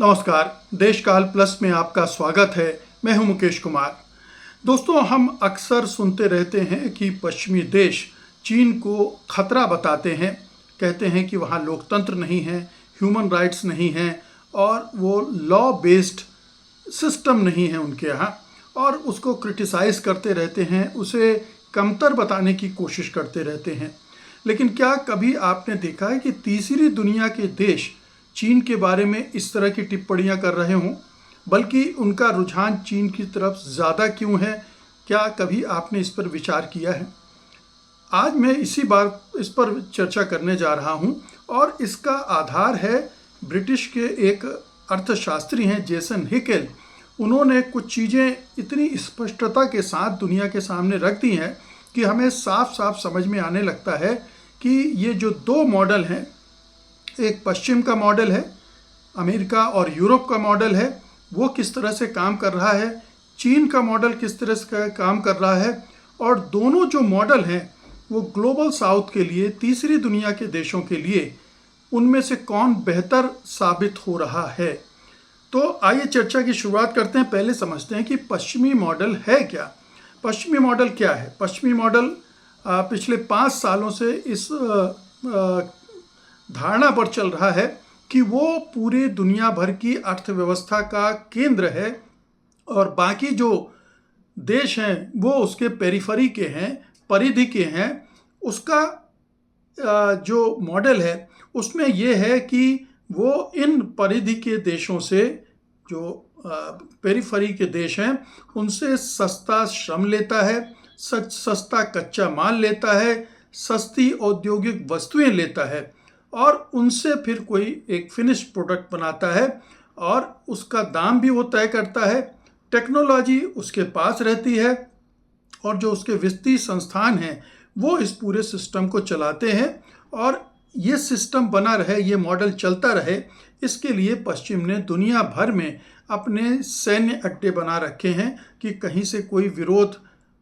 नमस्कार, देशकाल प्लस में आपका स्वागत है। मैं हूं मुकेश कुमार। दोस्तों, हम अक्सर सुनते रहते हैं कि पश्चिमी देश चीन को खतरा बताते हैं। कहते हैं कि वहां लोकतंत्र नहीं है, ह्यूमन राइट्स नहीं है और वो लॉ बेस्ड सिस्टम नहीं है उनके यहाँ, और उसको क्रिटिसाइज करते रहते हैं, उसे कमतर बताने की कोशिश करते रहते हैं। लेकिन क्या कभी आपने देखा है कि तीसरी दुनिया के देश चीन के बारे में इस तरह की टिप्पणियां कर रहे हों, बल्कि उनका रुझान चीन की तरफ ज़्यादा क्यों है? क्या कभी आपने इस पर विचार किया है? आज मैं इस पर चर्चा करने जा रहा हूं, और इसका आधार है ब्रिटिश के एक अर्थशास्त्री हैं, जेसन हिकेल। उन्होंने कुछ चीज़ें इतनी स्पष्टता के साथ दुनिया के सामने रख दी हैं कि हमें साफ साफ समझ में आने लगता है कि ये जो दो मॉडल हैं, एक पश्चिम का मॉडल है, अमेरिका और यूरोप का मॉडल है, वो किस तरह से काम कर रहा है, चीन का मॉडल किस तरह से काम कर रहा है, और दोनों जो मॉडल हैं वो ग्लोबल साउथ के लिए, तीसरी दुनिया के देशों के लिए, उनमें से कौन बेहतर साबित हो रहा है। तो आइए चर्चा की शुरुआत करते हैं। पहले समझते हैं कि पश्चिमी मॉडल है क्या। पश्चिमी मॉडल क्या है? पश्चिमी मॉडल पिछले 5 सालों से इस धारणा पर चल रहा है कि वो पूरी दुनिया भर की अर्थव्यवस्था का केंद्र है और बाकी जो देश हैं वो उसके पेरिफेरी के हैं, परिधि के हैं। उसका जो मॉडल है उसमें ये है कि वो इन परिधि के देशों से, जो पेरिफेरी के देश हैं, उनसे सस्ता श्रम लेता है, सस्ता कच्चा माल लेता है, सस्ती औद्योगिक वस्तुएं लेता है और उनसे फिर कोई एक फिनिश प्रोडक्ट बनाता है और उसका दाम भी वो तय करता है। टेक्नोलॉजी उसके पास रहती है और जो उसके वित्तीय संस्थान हैं वो इस पूरे सिस्टम को चलाते हैं, और ये सिस्टम बना रहे, ये मॉडल चलता रहे, इसके लिए पश्चिम ने दुनिया भर में अपने सैन्य अड्डे बना रखे हैं कि कहीं से कोई विरोध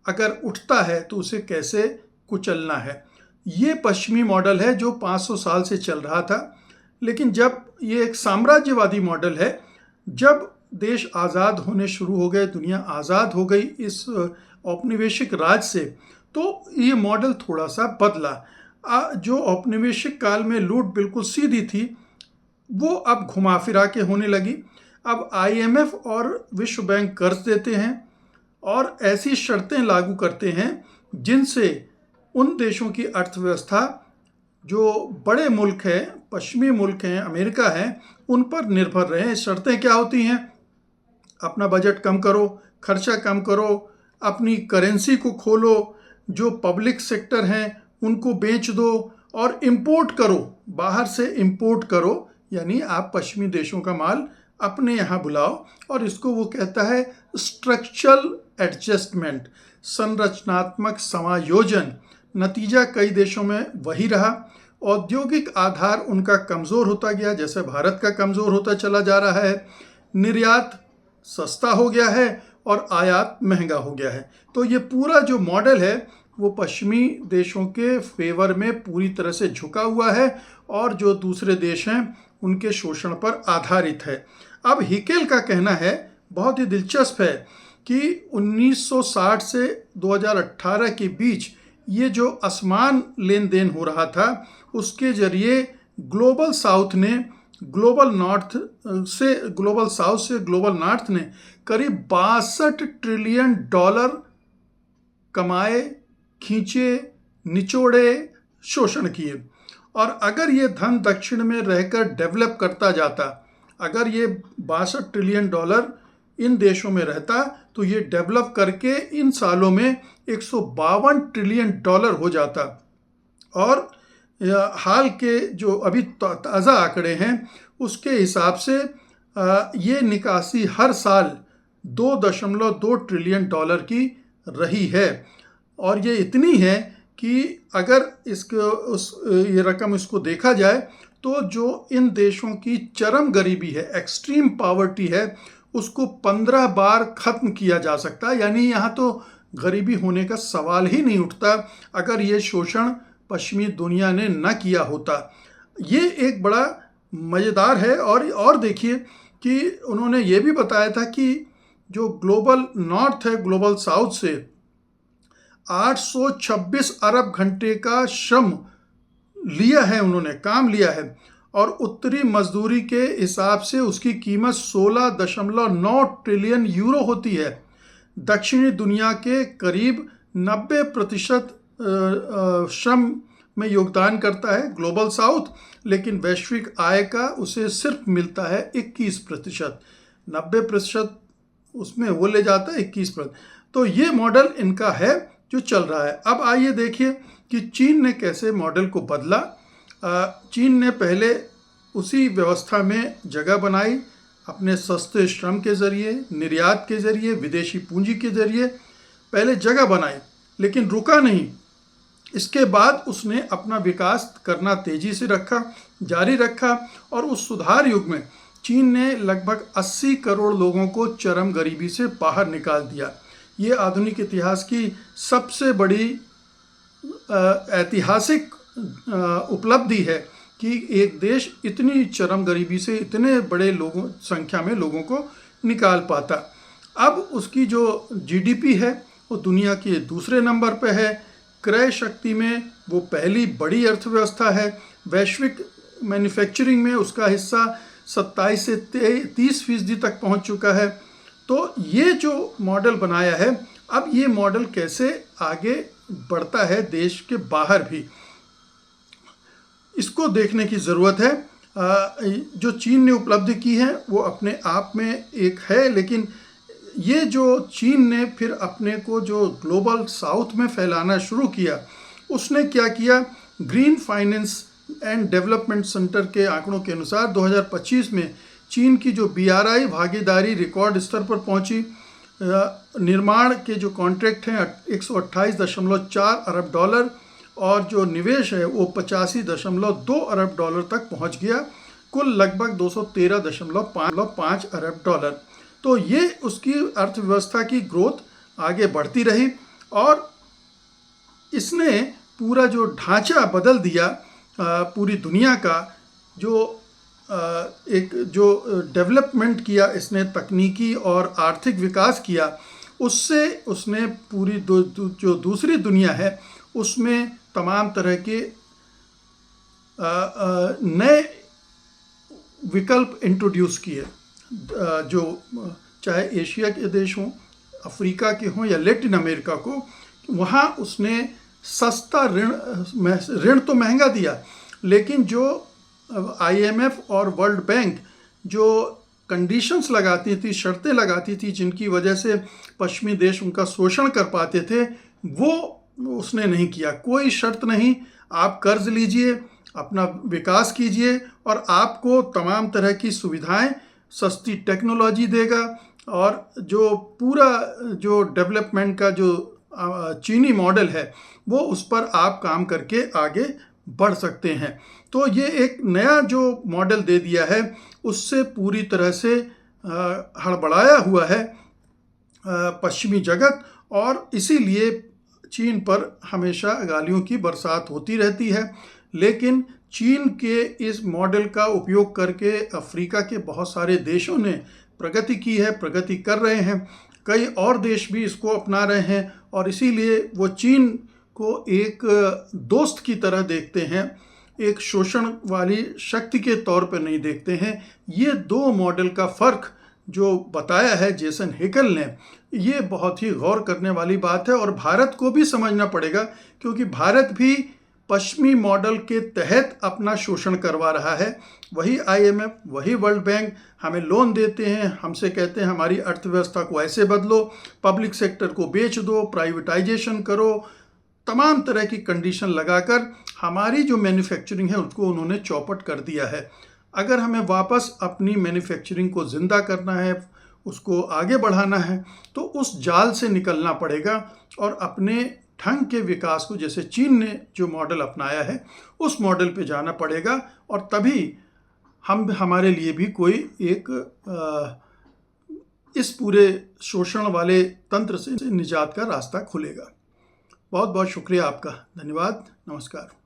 अगर उठता है तो उसे कैसे कुचलना है। ये पश्चिमी मॉडल है जो 500 साल से चल रहा था। लेकिन जब ये एक साम्राज्यवादी मॉडल है, जब देश आज़ाद होने शुरू हो गए, दुनिया आज़ाद हो गई इस औपनिवेशिक राज से, तो ये मॉडल थोड़ा सा बदला। जो औपनिवेशिक काल में लूट बिल्कुल सीधी थी, वो अब घुमा फिरा के होने लगी। अब IMF और विश्व बैंक कर्ज देते हैं और ऐसी शर्तें लागू करते हैं जिनसे उन देशों की अर्थव्यवस्था, जो बड़े मुल्क हैं, पश्चिमी मुल्क हैं, अमेरिका हैं, उन पर निर्भर रहे। शर्तें क्या होती हैं? अपना बजट कम करो, खर्चा कम करो, अपनी करेंसी को खोलो, जो पब्लिक सेक्टर हैं उनको बेच दो और इंपोर्ट करो, बाहर से इंपोर्ट करो, यानी आप पश्चिमी देशों का माल अपने यहाँ बुलाओ। और इसको वो कहता है स्ट्रक्चरल एडजस्टमेंट, संरचनात्मक समायोजन। नतीजा कई देशों में वही रहा। औद्योगिक आधार उनका कमज़ोर होता गया, जैसे भारत का कमज़ोर होता चला जा रहा है। निर्यात सस्ता हो गया है और आयात महंगा हो गया है। तो ये पूरा जो मॉडल है वो पश्चिमी देशों के फेवर में पूरी तरह से झुका हुआ है और जो दूसरे देश हैं उनके शोषण पर आधारित है। अब हिकेल का कहना है, बहुत ही दिलचस्प है, कि 1960 से 2018 के बीच ये जो असमान लेन देन हो रहा था, उसके जरिए ग्लोबल साउथ ने ग्लोबल साउथ से ग्लोबल नॉर्थ ने करीब $62 ट्रिलियन कमाए, खींचे, निचोड़े, शोषण किए। और अगर ये धन दक्षिण में रहकर डेवलप करता जाता, अगर ये $62 ट्रिलियन इन देशों में रहता, तो ये डेवलप करके इन सालों में $152 ट्रिलियन हो जाता। और हाल के जो अभी ताज़ा आंकड़े हैं उसके हिसाब से ये निकासी हर साल $2.2 ट्रिलियन की रही है। और ये इतनी है कि अगर ये रकम इसको देखा जाए तो जो इन देशों की चरम गरीबी है, एक्सट्रीम पॉवर्टी है, उसको 15 बार ख़त्म किया जा सकता है। यानी यहाँ तो गरीबी होने का सवाल ही नहीं उठता अगर ये शोषण पश्चिमी दुनिया ने न किया होता। ये एक बड़ा मज़ेदार है। और देखिए कि उन्होंने ये भी बताया था कि जो ग्लोबल नॉर्थ है ग्लोबल साउथ से 826 अरब घंटे का श्रम लिया है, उन्होंने काम लिया है, और उत्तरी मजदूरी के हिसाब से उसकी कीमत 16.9 ट्रिलियन यूरो होती है। दक्षिणी दुनिया के करीब 90% श्रम में योगदान करता है ग्लोबल साउथ, लेकिन वैश्विक आय का उसे सिर्फ मिलता है 21%। 90% उसमें वो ले जाता है 21%। तो ये मॉडल इनका है जो चल रहा है। अब आइए देखिए कि चीन ने कैसे मॉडल को बदला। चीन ने पहले उसी व्यवस्था में जगह बनाई, अपने सस्ते श्रम के ज़रिए, निर्यात के ज़रिए, विदेशी पूंजी के ज़रिए पहले जगह बनाई, लेकिन रुका नहीं। इसके बाद उसने अपना विकास करना तेज़ी से जारी रखा, और उस सुधार युग में चीन ने लगभग 80 करोड़ लोगों को चरम गरीबी से बाहर निकाल दिया। ये आधुनिक इतिहास की सबसे बड़ी ऐतिहासिक उपलब्धि है कि एक देश इतनी चरम गरीबी से इतने बड़े संख्या में लोगों को निकाल पाता। अब उसकी जो जीडीपी है वो दुनिया के दूसरे नंबर पे है। क्रय शक्ति में वो पहली बड़ी अर्थव्यवस्था है। वैश्विक मैन्युफैक्चरिंग में उसका हिस्सा 27 से 30% तक पहुंच चुका है। तो ये जो मॉडल बनाया है, अब ये मॉडल कैसे आगे बढ़ता है देश के बाहर भी, इसको देखने की ज़रूरत है। जो चीन ने उपलब्धि की है वो अपने आप में एक है, लेकिन ये जो चीन ने फिर अपने को जो ग्लोबल साउथ में फैलाना शुरू किया, उसने क्या किया, green finance and development centre के आंकड़ों के अनुसार 2025 में चीन की जो BRI भागीदारी रिकॉर्ड स्तर पर पहुंची। निर्माण के जो कॉन्ट्रैक्ट हैं 128.4 अरब डॉलर, और जो निवेश है वो 85.2 अरब डॉलर तक पहुंच गया, कुल लगभग 213.5 अरब डॉलर। तो ये उसकी अर्थव्यवस्था की ग्रोथ आगे बढ़ती रही, और इसने पूरा जो ढांचा बदल दिया पूरी दुनिया का। जो एक जो डेवलपमेंट किया इसने, तकनीकी और आर्थिक विकास किया, उससे उसने पूरी जो दूसरी दुनिया है उसमें तमाम तरह के नए विकल्प इंट्रोड्यूस किए, जो चाहे एशिया के देश हों, अफ्रीका के हों या लैटिन अमेरिका को, वहाँ उसने सस्ता ऋण तो महंगा दिया, लेकिन जो IMF और वर्ल्ड बैंक जो कंडीशंस लगाती थी, शर्तें लगाती थी, जिनकी वजह से पश्चिमी देश उनका शोषण कर पाते थे, वो उसने नहीं किया। कोई शर्त नहीं, आप कर्ज लीजिए, अपना विकास कीजिए, और आपको तमाम तरह की सुविधाएं, सस्ती टेक्नोलॉजी देगा, और जो पूरा जो डेवलपमेंट का जो चीनी मॉडल है वो उस पर आप काम करके आगे बढ़ सकते हैं। तो ये एक नया जो मॉडल दे दिया है, उससे पूरी तरह से हड़बड़ाया हुआ है पश्चिमी जगत, और इसीलिए चीन पर हमेशा गालियों की बरसात होती रहती है। लेकिन चीन के इस मॉडल का उपयोग करके अफ्रीका के बहुत सारे देशों ने प्रगति की है, प्रगति कर रहे हैं। कई और देश भी इसको अपना रहे हैं, और इसीलिए वो चीन को एक दोस्त की तरह देखते हैं, एक शोषण वाली शक्ति के तौर पर नहीं देखते हैं। ये दो मॉडल का फ़र्क जो बताया है जेसन हेकल ने, ये बहुत ही गौर करने वाली बात है, और भारत को भी समझना पड़ेगा, क्योंकि भारत भी पश्चिमी मॉडल के तहत अपना शोषण करवा रहा है। वही IMF, वही वर्ल्ड बैंक हमें लोन देते हैं, हमसे कहते हैं हमारी अर्थव्यवस्था को ऐसे बदलो, पब्लिक सेक्टर को बेच दो, प्राइवेटाइजेशन करो, तमाम तरह की कंडीशन लगाकर हमारी जो मैन्युफैक्चरिंग है उसको उन्होंने चौपट कर दिया है। अगर हमें वापस अपनी मैन्युफैक्चरिंग को ज़िंदा करना है, उसको आगे बढ़ाना है, तो उस जाल से निकलना पड़ेगा, और अपने ढंग के विकास को, जैसे चीन ने जो मॉडल अपनाया है उस मॉडल पे जाना पड़ेगा, और तभी हमारे लिए भी कोई एक इस पूरे शोषण वाले तंत्र से निजात का रास्ता खुलेगा। बहुत बहुत शुक्रिया आपका, धन्यवाद, नमस्कार।